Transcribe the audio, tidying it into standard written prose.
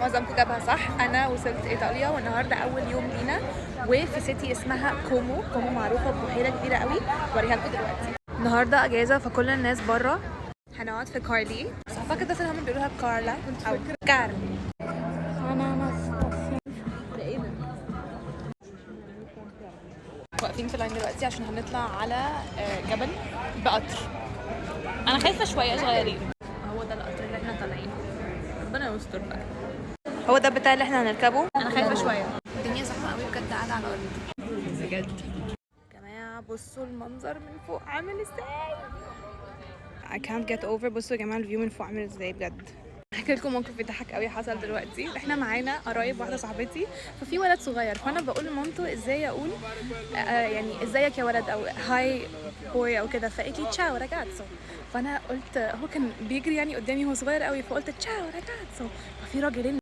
معظمكم جابها صح. انا وصلت ايطاليا والنهارده اول يوم لينا، وفي سيتي اسمها كومو. كومو معروفه ببحيره كبيره قوي، بوريها لكم دلوقتي. النهارده اجازه فكل الناس بره. هنقعد في كارلي، بس اعتقد اصلا هم بيقولوها كارلا او كارلي. واقفين في لاين دلوقتي عشان هنطلع على جبل بقطر. انا خايفه شويه صغيرين. هو ده القطر اللي احنا طالعين، ربنا يستر بقى. هو ده بتاع اللي احنا هنركبه. انا خايفه شويه، الدنيا زحمه قوي بجد، قاعده على الارض بجد. يا جماعه بصوا المنظر من فوق عامل ازاي. I can't get over. بصوا يا جماعه الفيو من فوق عامل ازاي بجد. احكي لكم موقف بيضحك قوي حصل دلوقتي. احنا معانا قرايب واحده صاحبتي، ففي ولد صغير، فانا بقول لمامته ازاي اقول يعني ازيك يا ولد او هاي بوي او كده، فقالت لي تشاو راجاتسو. فانا قلت هو كان بيجري يعني قدامي، هو صغير قوي، فقلت تشاو راجاتسو. ففي راجلين